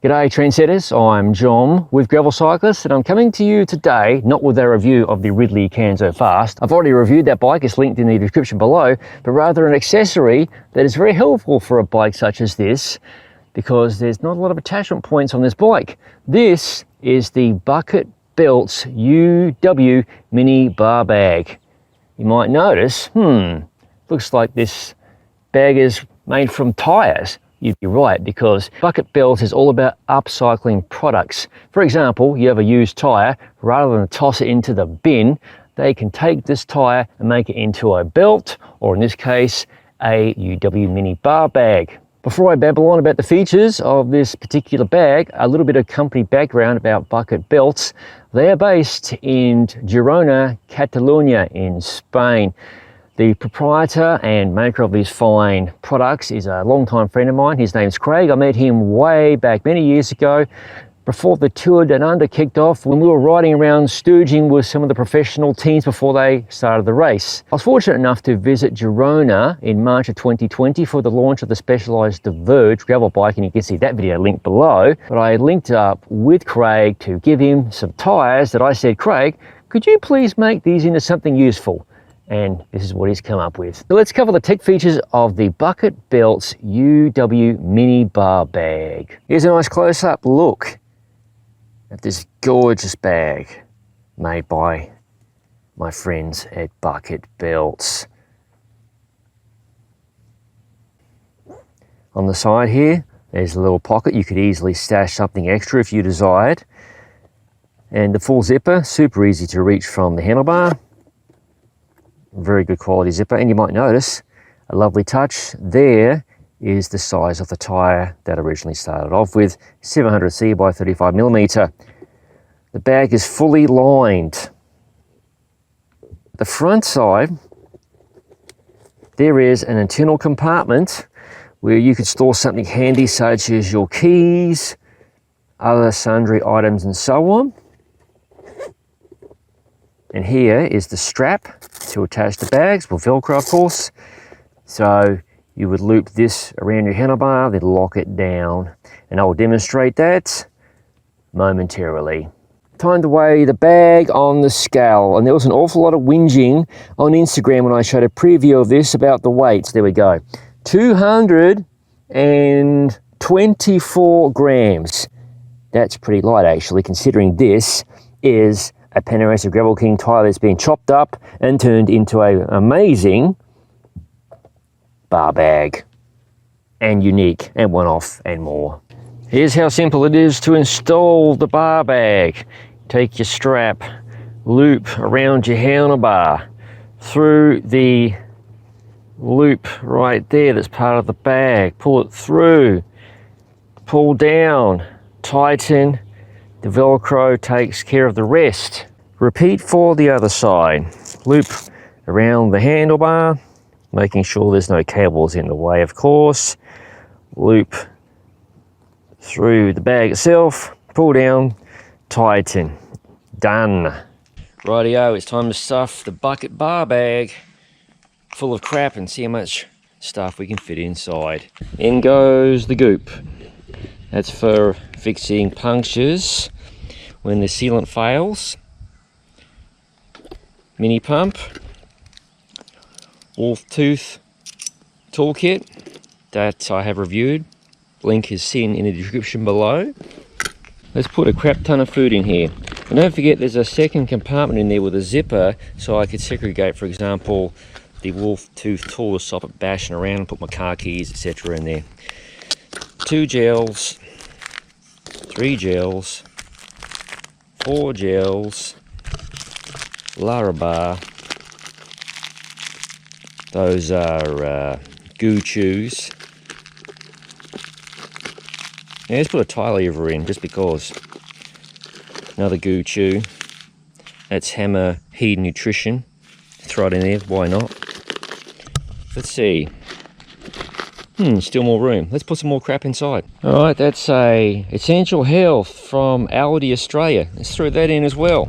G'day trendsetters, I'm John with Gravel Cyclist and I'm coming to you today not with a review of the Ridley Canzo Fast. I've already reviewed that bike, it's linked in the description below, but rather an accessory that is very helpful for a bike such as this because there's not a lot of attachment points on this bike. This is the Bucket Belts UWMiniBARbag. You might notice, looks like this bag is made from tyres. You'd be right, because Bucket Belts is all about upcycling products. For example, you have a used tyre, rather than toss it into the bin, they can take this tyre and make it into a belt, or in this case, a UWMiniBARbag. Before I babble on about the features of this particular bag, a little bit of company background about Bucket Belts. They are based in Girona, Catalonia in Spain. The proprietor and maker of these fine products is a longtime friend of mine. His name's Craig. I met him way back many years ago before the Tour Down Under kicked off, when we were riding around stooging with some of the professional teams before they started the race. I was fortunate enough to visit Girona in March of 2020 for the launch of the Specialized Diverge gravel bike, and you can see that video linked below. But I linked up with Craig to give him some tyres that I said, Craig, could you please make these into something useful? And this is what he's come up with. So let's cover the tech features of the Bucket Belts UWMiniBARbag. Here's a nice close-up look at this gorgeous bag made by my friends at Bucket Belts. On the side here, there's a little pocket. You could easily stash something extra if you desired. And the full zipper, super easy to reach from the handlebar. Very good quality zipper, and you might notice a lovely touch there is the size of the tyre that originally started off with, 700C by 35mm. The bag is fully lined. The front side, there is an internal compartment where you could store something handy such as your keys, other sundry items and so on. And here is the strap to attach the bags, with velcro of course. So you would loop this around your handlebar, then lock it down. And I will demonstrate that momentarily. Time to weigh the bag on the scale. And there was an awful lot of whinging on Instagram when I showed a preview of this about the weights. There we go. 224 grams. That's pretty light actually, considering this is a Panaracer Gravelking tyre that's been chopped up and turned into an amazing bar bag, and unique and one-off and more. Here's how simple it is to install the bar bag. Take your strap, loop around your handlebar, through the loop right there that's part of the bag, pull it through, pull down, tighten. The velcro takes care of the rest. Repeat for the other side. Loop around the handlebar, making sure there's no cables in the way of course. Loop through the bag itself, pull down, tighten. Done. Rightio, it's time to stuff the Bucket bar bag full of crap and see how much stuff we can fit inside. In goes the goop. That's for fixing punctures when the sealant fails. Mini pump, wolf tooth toolkit that I have reviewed. Link is seen in the description below. Let's put a crap ton of food in here. And don't forget there's a second compartment in there with a zipper so I could segregate, for example, the wolf tooth tool to stop it bashing around and put my car keys, etc. in there. 2 gels, 3 gels, 4 gels, Larabar. Those are goo chews. Yeah, let's put a tile lever in just because. Another goo chew. That's Hammer Heed Nutrition. Throw it in there, why not? Let's see. Still more room. Let's put some more crap inside. Alright, that's a Essential Health from Aldi Australia. Let's throw that in as well.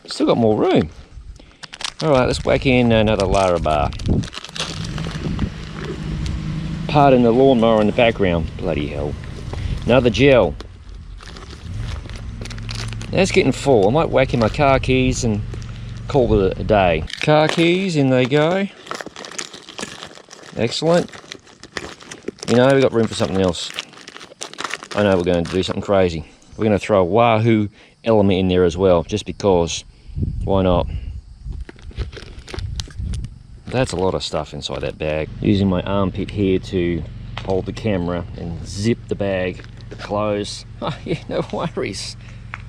Still got more room. Alright, let's whack in another Larabar. Pardon the lawnmower in the background. Bloody hell. Another gel. That's getting full. I might whack in my car keys and call it a day. Car keys, in they go. Excellent. You know, we've got room for something else. I know we're going to do something crazy. We're going to throw a Wahoo element in there as well, just because. Why not? That's a lot of stuff inside that bag. Using my armpit here to hold the camera and zip the bag closed. Oh yeah, no worries.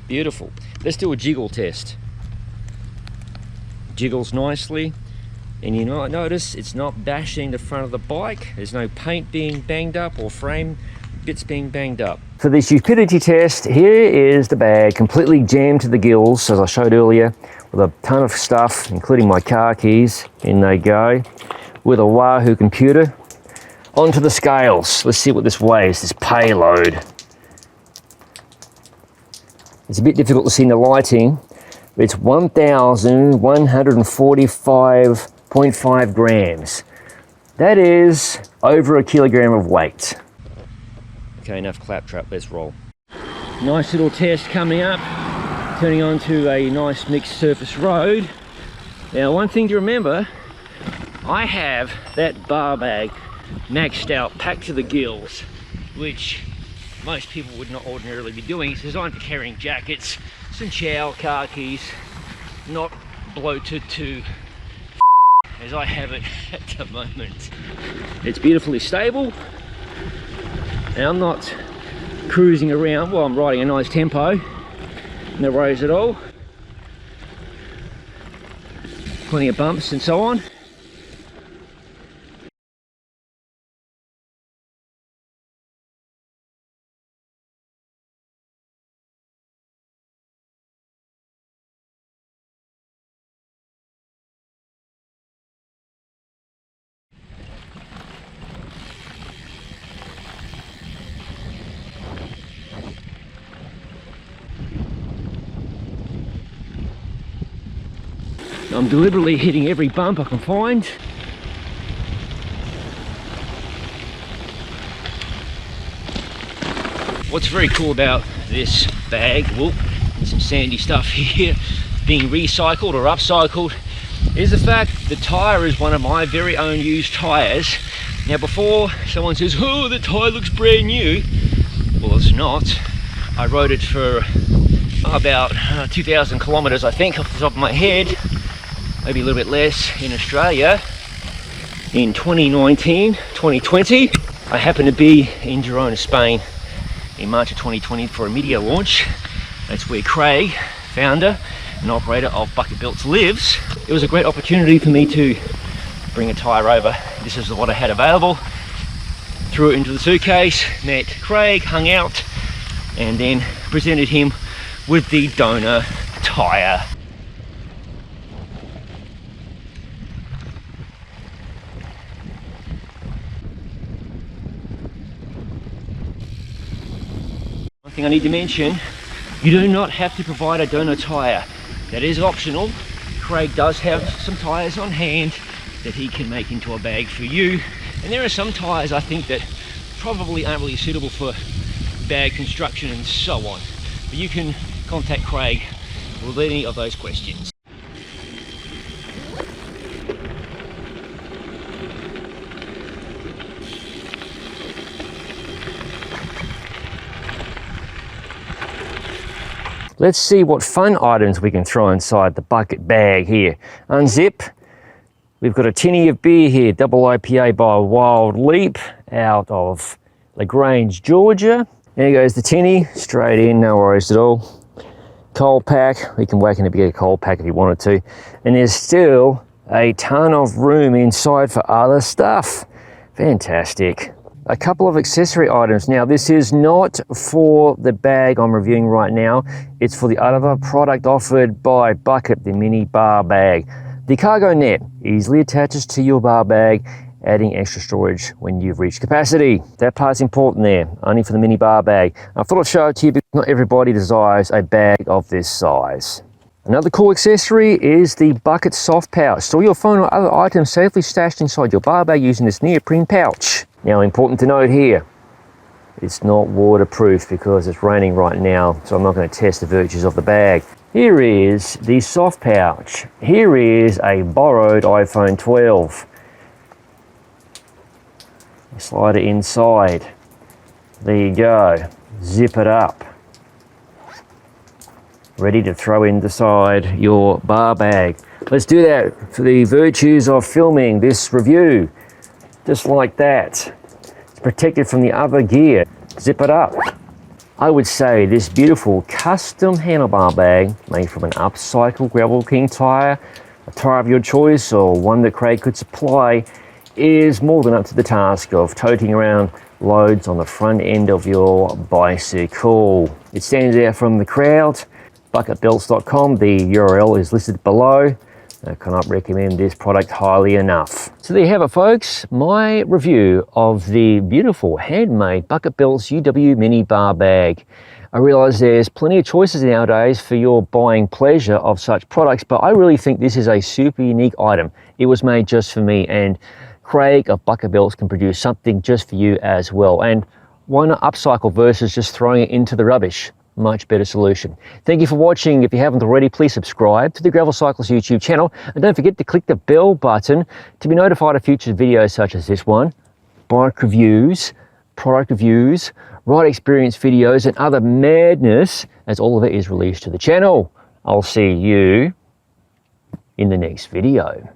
Beautiful. Let's do a jiggle test. Jiggles nicely, and you might notice it's not bashing the front of the bike. There's no paint being banged up or frame bits being banged up. For the stupidity test, here is the bag completely jammed to the gills, as I showed earlier, with a ton of stuff, including my car keys. In they go, with a Wahoo computer. Onto the scales. Let's see what this weighs, this payload. It's a bit difficult to see in the lighting. It's 1,145.5 grams. That is over a kilogram of weight. Okay, enough claptrap, let's roll. Nice little test coming up, turning onto a nice mixed surface road. Now, one thing to remember, I have that BARbag maxed out, packed to the gills, which most people would not ordinarily be doing. It's designed for carrying jackets, some chow, car keys, not bloated to as I have it at the moment. It's beautifully stable, and I'm not cruising around while I'm riding a nice tempo. No worries at all. Plenty of bumps and so on. I'm deliberately hitting every bump I can find. What's very cool about this bag, whoop, some sandy stuff here, being recycled or upcycled, is the fact the tyre is one of my very own used tyres. Now, before someone says, oh, the tyre looks brand new, well, it's not. I rode it for about 2,000 kilometers, I think, off the top of my head. Maybe a little bit less in Australia in 2019, 2020. I happened to be in Girona, Spain in March of 2020 for a media launch. That's where Craig, founder and operator of Bucket Belts, lives. It was a great opportunity for me to bring a tyre over. This is what I had available. Threw it into the suitcase, met Craig, hung out, and then presented him with the donor tyre. Thing I need to mention, you do not have to provide a donor tyre. That is optional. Craig does have some tyres on hand that he can make into a bag for you, and there are some tyres I think that probably aren't really suitable for bag construction and so on, but you can contact Craig with any of those questions. Let's see what fun items we can throw inside the bucket bag here. Unzip. We've got a tinny of beer here, double IPA by Wild Leap out of LaGrange, Georgia. There goes the tinny, straight in, no worries at all. Cold pack, we can whack in a bigger cold pack if you wanted to. And there's still a ton of room inside for other stuff. Fantastic. A couple of accessory items. Now, this is not for the bag I'm reviewing right now. It's for the other product offered by Bucket, the MiniBARbag. The cargo net easily attaches to your BARbag, adding extra storage when you've reached capacity. That part's important there, only for the MiniBARbag. I thought I'd show it to you because not everybody desires a bag of this size. Another cool accessory is the Bucket soft pouch. Store your phone or other items safely stashed inside your BARbag using this neoprene pouch. Now, important to note here, It's not waterproof because it's raining right now, so I'm not going to test the virtues of the bag. Here is the soft pouch. Here is a borrowed iPhone 12. You slide it inside. There you go. Zip it up. Ready to throw inside your BARbag. Let's do that for the virtues of filming this review. Just like that. It's protected from the other gear. Zip it up. I would say this beautiful custom handlebar bag made from an upcycled Gravelking tyre, a tyre of your choice or one that Craig could supply, is more than up to the task of toting around loads on the front end of your bicycle. It stands out from the crowd. Bucketbelts.com, the URL is listed below. I cannot recommend this product highly enough. So there you have it, folks, my review of the beautiful handmade Bucket Belts UWMiniBARbag. I realise there's plenty of choices nowadays for your buying pleasure of such products, but I really think this is a super unique item. It was made just for me, and Craig of Bucket Belts can produce something just for you as well. And why not upcycle versus just throwing it into the rubbish? Much better solution. Thank you for watching. If you haven't already, please subscribe to the Gravel Cyclist YouTube channel, and don't forget to click the bell button to be notified of future videos such as this one, bike reviews, product reviews, ride experience videos, and other madness, as all of it is released to the channel. I'll see you in the next video.